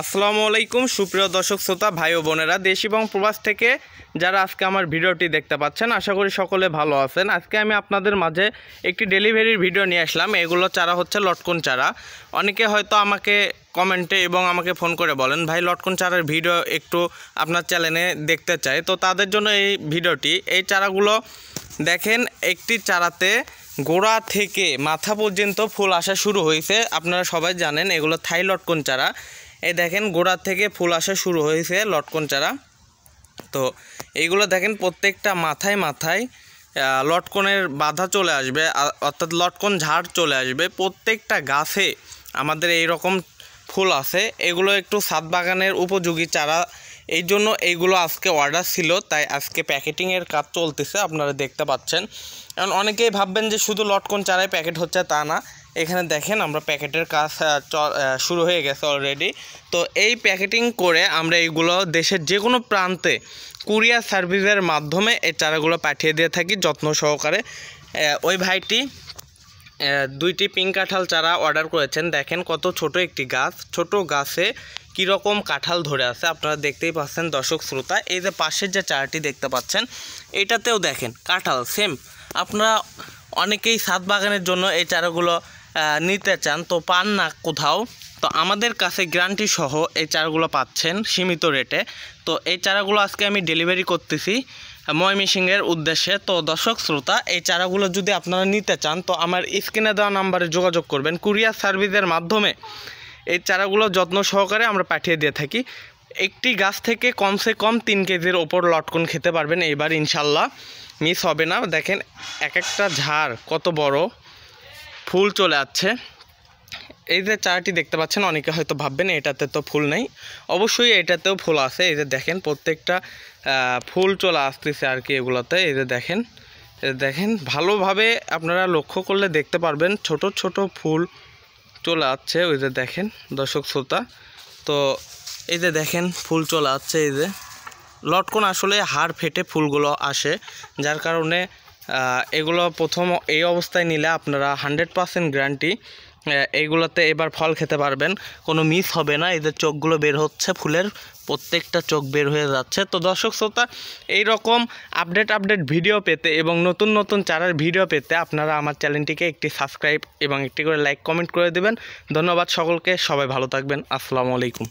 আসসালামু আলাইকুম সুপ্রিয় দর্শক শ্রোতা ভাই ও বোনেরা, দেশ এবং প্রবাস থেকে যারা আজকে আমার ভিডিওটি দেখতে পাচ্ছেন, আশা করি সকলে ভালো আছেন। আজকে আমি আপনাদের মাঝে একটি ডেলিভারির ভিডিও নিয়ে আসলাম। এগুলো চারা হচ্ছে লটকন চারা। অনেকে হয়তো আমাকে কমেন্টে এবং আমাকে ফোন করে বলেন, ভাই লটকন চারার ভিডিও একটু আপনার চ্যানেলে দেখতে চাই। তো তাদের জন্য এই ভিডিওটি। এই চারাগুলো দেখেন, একটি চারাতে গোড়া থেকে মাথা পর্যন্ত ফুল আসা শুরু হয়েছে। আপনারা সবাই জানেন এগুলো থাই লটকন চারা। এই দেখেন গোড়া থেকে ফুল আসা শুরু হয়েছে লটকন চারা। তো এইগুলো দেখেন প্রত্যেকটা মাথায় মাথায় লটকনের বাধা চলে আসবে, অর্থাৎ লটকন ঝাড় চলে আসবে। প্রত্যেকটা গাছে আমাদের এই রকম ফুল আছে। এগুলো একটু ছাদ বাগানের উপযোগী চারা, এই জন্য এইগুলো আজকে অর্ডার ছিল, তাই আজকে প্যাকেটিংয়ের কাজ চলতেছে, আপনারা দেখতে পাচ্ছেন। কারণ অনেকেই ভাববেন যে শুধু লটকন চারাই প্যাকেট হচ্ছে, তা না। এখানে দেখেন আমরা প্যাকেটের কাজ শুরু হয়ে গেছে অলরেডি। তো এই প্যাকেটিং করে আমরা এইগুলো দেশের যে কোনো প্রান্তে কুরিয়ার সার্ভিসের মাধ্যমে এই চারাগুলো পাঠিয়ে দিয়ে থাকি যত্ন সহকারে। ওই ভাইটি দুইটি পিঙ্ক কাঁঠাল চারা অর্ডার করেছেন। দেখেন কত ছোট একটি গাছ, ছোট গাছে কীরকম কাঁঠাল ধরে আছে আপনারা দেখতেই পাচ্ছেন দর্শক শ্রোতা। এই যে পাশের যে চারাটি দেখতে পাচ্ছেন, এটাতেও দেখেন কাঁঠাল সেম। আপনারা অনেকেই ছাদ বাগানের জন্য এই চারাগুলো নিতে চান, তো পান না কোথাও। তো আমাদের কাছে গ্যারান্টি সহ এই চারাগুলো পাচ্ছেন সীমিত রেটে। তো এই চারাগুলো আজকে আমি ডেলিভারি করতেছি ময়মনসিংহের উদ্দেশ্যে। তো দর্শক শ্রোতা, এই চারাগুলো যদি আপনারা নিতে চান তো আমার স্ক্রিনে দেওয়া নাম্বারে যোগাযোগ করবেন। কুরিয়ার সার্ভিসের মাধ্যমে এই চারাগুলো যত্ন সহকারে আমরা পাঠিয়ে দিয়ে থাকি। একটি গাছ থেকে কমসে কম 3 কেজির ওপর লটকন খেতে পারবেন এইবার, ইনশাল্লাহ মিস হবে না। দেখেন এক একটা ঝাড় কত বড়, ফুল চলে আসছে। এই যে চারাটি দেখতে পাচ্ছেন, অনেকে হয়তো ভাববেন এটাতে তো ফুল নেই, অবশ্যই এটাতেও ফুল আছে। এই যে দেখেন প্রত্যেকটা ফুল চলে আসতেছে আর কি এগুলোতে। এই যে দেখেন ভালোভাবে আপনারা লক্ষ্য করলে দেখতে পারবেন ছোট ছোট ফুল চলে আসছে। ওই যে দেখেন দর্শক শ্রোতা, তো এই যে দেখেন ফুল চলে আসছে। এই যে লটকন আসলে হাড় ফেটে ফুলগুলো আসে, যার কারণে এগুলো প্রথম এই অবস্থায় নিলে আপনারা 100% গ্যারান্টি এইগুলোতে এবার ফল খেতে পারবেন, কোনো মিস হবে না। এই যে চোখগুলো বের হচ্ছে, ফুলের প্রত্যেকটা চোখ বের হয়ে যাচ্ছে। তো দর্শক শ্রোতা, এই রকম আপডেট ভিডিও পেতে এবং নতুন নতুন চারার ভিডিও পেতে আপনারা আমার চ্যানেলটিকে একটি সাবস্ক্রাইব এবং একটি করে লাইক কমেন্ট করে দেবেন। ধন্যবাদ সকলকে, সবাই ভালো থাকবেন। আসসালামু আলাইকুম।